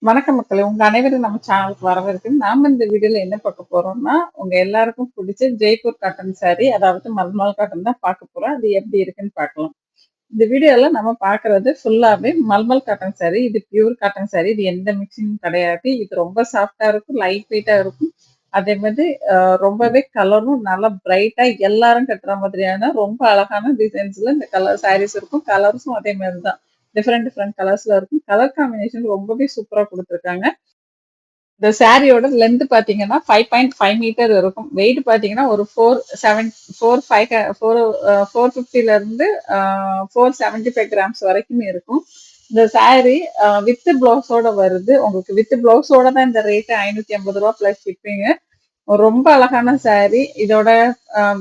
வணக்கம் மக்களே! உங்க அனைவரும் நம்ம சேனலுக்கு வரவேற்கு. நாம இந்த வீடியோல என்ன பார்க்க போறோம்னா, உங்க எல்லாருக்கும் புடிச்ச ஜெய்ப்பூர் காட்டன் சாரி, அதாவது மல்மல் காட்டன் தான் பார்க்க போறோம். அது எப்படி இருக்குன்னு பார்க்கலாம். இந்த வீடியோல நம்ம பார்க்குறது ஃபுல்லாவே மல்மல் காட்டன் சாரி. இது பியூர் காட்டன் சாரி. இது எந்த மிக்ஸிங்கும் கிடையாது. இது ரொம்ப சாஃப்ட்டா இருக்கும், லைட் வெயிட்டா இருக்கும். அதே மாதிரி ரொம்பவே கலரும் நல்லா பிரைட்டா எல்லாரும் கட்டுற மாதிரியான ரொம்ப அழகான டிசைன்ஸ்ல இந்த கலர் சாரீஸ் இருக்கும். கலர்ஸும் அதே மாரி தான். டிஃபரெண்ட் டிஃபரெண்ட் கலர்ஸ்ல இருக்கும். கலர் காம்பினேஷன் ரொம்பவே சூப்பரா குடுத்துருக்காங்க. இந்த சாரியோட லென்த் பார்த்தீங்கன்னா 5.5 மீட்டர் இருக்கும். வெயிட் பார்த்தீங்கன்னா ஒரு 450 இருந்து 475 கிராம்ஸ் வரைக்கும் இருக்கும். இந்த சாரி வித் பிளவுஸோட வருது. உங்களுக்கு வித் பிளவுஸோட தான் இந்த ரேட் ரூ. 550 பிளஸ் ஷிப்பிங். ரொம்ப அழகான சாரி. இதோட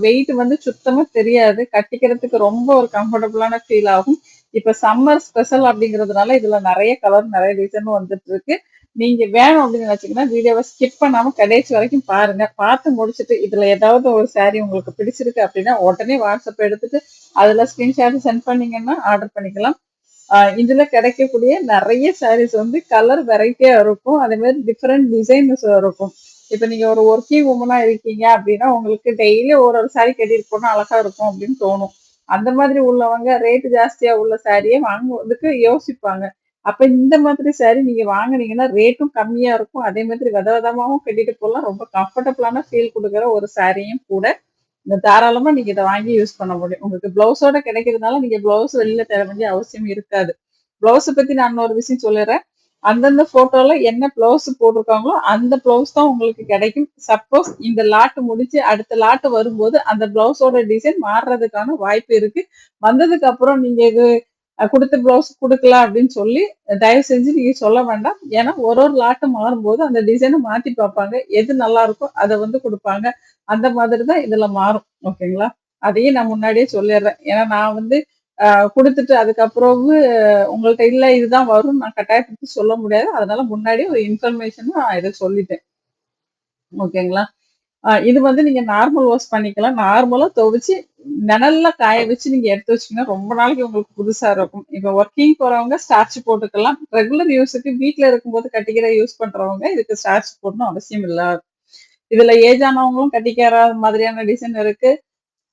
வெயிட் வந்து சுத்தமா தெரியாது. கட்டிக்கிறதுக்கு ரொம்ப ஒரு கம்ஃபர்டபுளான ஃபீல் ஆகும். இப்ப சம்மர் ஸ்பெஷல் அப்படிங்கிறதுனால இதுல நெறைய கலர், நெறைய டிசைனும் வந்துட்டு இருக்கு. நீங்க வேணும் அப்படின்னு நினைச்சீங்கன்னா, வீடியோவ ஸ்கிப் பண்ணாம கடைசி வரைக்கும் பாருங்க. பார்த்து முடிச்சுட்டு இதுல ஏதாவது ஒரு சாரி உங்களுக்கு பிடிச்சிருக்கு அப்படின்னா, உடனே வாட்ஸ்அப் எடுத்துட்டு அதுல ஸ்கிரீன்ஷாட் சென்ட் பண்ணீங்கன்னா ஆர்டர் பண்ணிக்கலாம். இதுல கிடைக்கக்கூடிய நெறைய சாரீஸ் வந்து கலர் வெரைட்டியா இருக்கும். அதே மாதிரி டிஃபரெண்ட் டிசைன்ஸ் இருக்கும். இப்ப நீங்க ஒரு ஒர்க்கிங் வுமனா இருக்கீங்க அப்படின்னா, உங்களுக்கு டெய்லி ஒரு ஒரு சாரி கட்டிட்டு போனா அழகா இருக்கும் அப்படின்னு தோணும். அந்த மாதிரி உள்ளவங்க ரேட் ஜாஸ்தியா உள்ள சாரியே வாங்குவதற்கு யோசிப்பாங்க. அப்ப இந்த மாதிரி சாரி நீங்க வாங்குனீங்கன்னா ரேட்டும் கம்மியா இருக்கும். அதே மாதிரி விதவிதமாவும் கட்டிட்டு போலாம். ரொம்ப கம்ஃபர்டபுளான ஃபீல் குடுக்குற ஒரு சாரியும் கூட. இந்த தாராளமா நீங்க இத வாங்கி யூஸ் பண்ண முடியும். உங்களுக்கு பிளவுஸோட கிடைக்கிறதுனால நீங்க பிளவுஸ் வெளில தர வேண்டிய அவசியம் இருக்காது. பிளவுஸ பத்தி நான் இன்னொரு விஷயம் சொல்லிர்றேன். அந்தந்த ஃபோட்டோல என்ன பிளவுஸ் போட்டிருக்காங்களோ, அந்த பிளவுஸ் தான் உங்களுக்கு கிடைக்கும். சப்போஸ் இந்த லாட் முடிச்சு அடுத்த லாட் வரும்போது, அந்த பிளவுஸோட டிசைன் மாறுறதுக்கான வாய்ப்பு இருக்கு. வந்ததுக்கு அப்புறம் நீங்க இது குடுத்த பிளவுஸ் குடுக்கல அப்படின்னு சொல்லி, தயவு செஞ்சு நீங்க சொல்ல வேண்டாம். ஏன்னா ஒரு ஒரு லாட் மாறும்போது அந்த டிசைன மாத்தி பார்ப்பாங்க. எது நல்லா இருக்கோ அத வந்து குடுப்பாங்க. அந்த மாதிரி தான் இதுல மாறும். ஓகேங்களா? அதையும் நான் முன்னாடியே சொல்லிர்றேன். ஏன்னா நான் வந்து குடுத்துட்டு அதுக்கப்புறவு உங்கள்ட்ட இல்ல இதுதான் வரும்னு நான் கட்டாயப்படுத்தி சொல்ல முடியாது. அதனால முன்னாடியே ஒரு இன்ஃபர்மேஷனா நான் இத சொல்லிட்டேன். ஓகேங்களா? இது வந்து நீங்க நார்மல் வாஷ் பண்ணிக்கலாம். நார்மலா துவச்சு நிழல்ல காய வச்சு நீங்க எடுத்து வச்சீங்கன்னா, ரொம்ப நாளைக்கு உங்களுக்கு புதுசா இருக்கும். இப்ப ஒர்க்கிங் போறவங்க ஸ்டார்ச் போட்டுக்கலாம். ரெகுலர் யூஸுக்கு வீட்ல இருக்கும்போது கட்டிக்கிற யூஸ் பண்றவங்க இதுக்கு ஸ்டார்ச் போடணும் அவசியம் இல்ல. இதுல ஏஜ் ஆனவங்களும் கட்டிக்கிற மாதிரியான டிசைன் இருக்கு.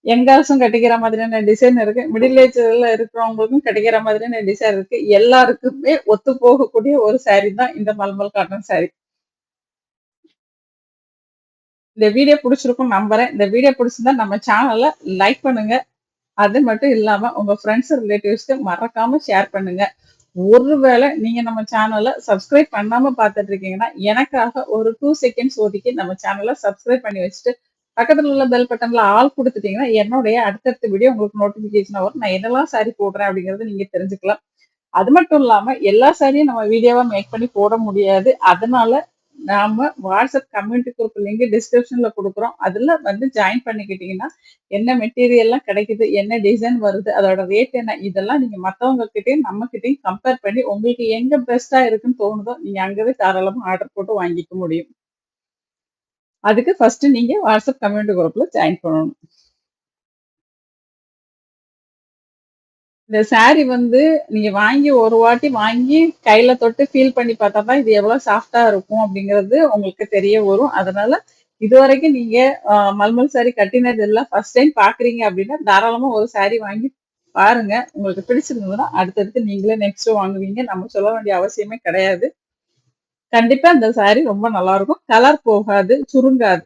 யங்கர்ஸும் கட்டிக்கிற மாதிரியான டிசைன் இருக்கு. மிடில் ஏஜ்ல இருக்கிறவங்களுக்கும் கட்டிக்கிற மாதிரியான டிசைன் இருக்கு. எல்லாருக்குமே ஒத்து போகக்கூடிய ஒரு சாரி தான் இந்த மல்மல் காட்டன் சாரி. இந்த வீடியோ புடிச்சிருக்கும்னு நம்புறேன். இந்த வீடியோ புடிச்சிருந்தா நம்ம சேனல லைக் பண்ணுங்க. அது மட்டும் இல்லாம உங்க ஃப்ரெண்ட்ஸ், ரிலேட்டிவ்ஸ்க்கு மறக்காம ஷேர் பண்ணுங்க. ஒருவேள நீங்க நம்ம சேனல சப்ஸ்கிரைப் பண்ணாம பார்த்துட்டு இருக்கீங்கன்னா, எனக்காக ஒரு 2 செகண்ட்ஸ் ஒதுக்கி நம்ம சேனல சப்ஸ்கிரைப் பண்ணி வச்சுட்டு, பக்கத்துல உள்ள பெல் பட்டன்ல ஆல் குடுத்துட்டீங்கன்னா, என்னுடைய அடுத்தடுத்த வீடியோ உங்களுக்கு நோட்டிஃபிகேஷனா வரும். நான் என்னெல்லாம் சாரி போடுறேன் அப்படிங்கிறத நீங்க தெரிஞ்சுக்கலாம். அது மட்டும் இல்லாம எல்லா சாரியும் நம்ம வீடியோவா மேக் பண்ணி போட முடியாது. அதனால நாம வாட்ஸ்அப் கம்யூனிட்டி குரூப் லிங்க் டிஸ்கிரிப்ஷன்ல குடுக்குறோம். அதுல வந்து ஜாயின் பண்ணிக்கிட்டீங்கன்னா, என்ன மெட்டீரியல்லாம் கிடைக்குது, என்ன டிசைன் வருது, அதோட ரேட் என்ன, இதெல்லாம் நீங்க மத்தவங்க கிட்டயும், நம்ம கிட்டயும் கம்பேர் பண்ணி உங்களுக்கு எங்க பெஸ்ட்டா இருக்குன்னு தோணுதோ, நீங்க அங்கவே தாராளமா ஆர்டர் போட்டு வாங்கிக்க முடியும். அதுக்கு ஃபர்ஸ்ட் நீங்க வாட்ஸ்அப் கம்யூனிட்டி குரூப்ல ஜாயின் பண்ணணும். இந்த சாரி வந்து நீங்க வாங்கி ஒரு வாட்டி வாங்கி கையில தொட்டு ஃபீல் பண்ணி பார்த்தா தான் இது எவ்வளோ சாஃப்ட்டா இருக்கும் அப்படிங்கிறது உங்களுக்கு தெரிய வரும். அதனால இதுவரைக்கும் நீங்க மல்மல் சாரி கட்டினது இல்ல. ஃபர்ஸ்ட் டைம் பார்க்குறீங்க அப்படின்னா, தாராளமா ஒரு சாரி வாங்கி பாருங்க. உங்களுக்கு பிடிச்சிருந்ததுன்னா, அடுத்தடுத்து நீங்களே நெக்ஸ்ட் வாங்குவீங்க. நம்ம சொல்ல வேண்டிய அவசியமே கிடையாது. கண்டிப்பா இந்த சாரி ரொம்ப நல்லாருக்கும். கலர் போகாது, சுருங்காது.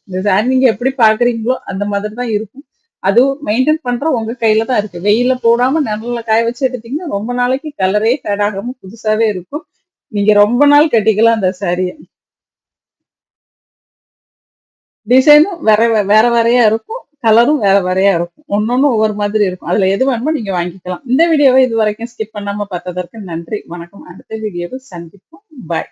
இந்த சாரி நீங்க எப்படி பார்க்குறீங்களோ, அந்த மாதிரி தான் இருக்கும். அதுவும் மெயின்டெயின் பண்ற உங்க கையில தான் இருக்கு. வெயில்ல போடாம நிழல்ல காய வச்சு எடுத்தீங்கன்னா, ரொம்ப நாளைக்கு கலரே ஃபேட் ஆகாம புதுசாவே இருக்கும். நீங்க ரொம்ப நாள் கட்டிக்கலாம் அந்த சாரிய. டிசைனும் வேற வேறயா இருக்கும். கலரும் வேற வேறயா இருக்கும். ஒண்ணொண்ணும் ஒவ்வொரு மாதிரி இருக்கும். அதுல எது வேணுமோ நீங்க வாங்கிக்கலாம். இந்த வீடியோவ இதுவரைக்கும் ஸ்கிப் பண்ணாம பார்த்ததற்கு நன்றி. வணக்கம். அடுத்த வீடியோவில் சந்திப்போம். பாய்.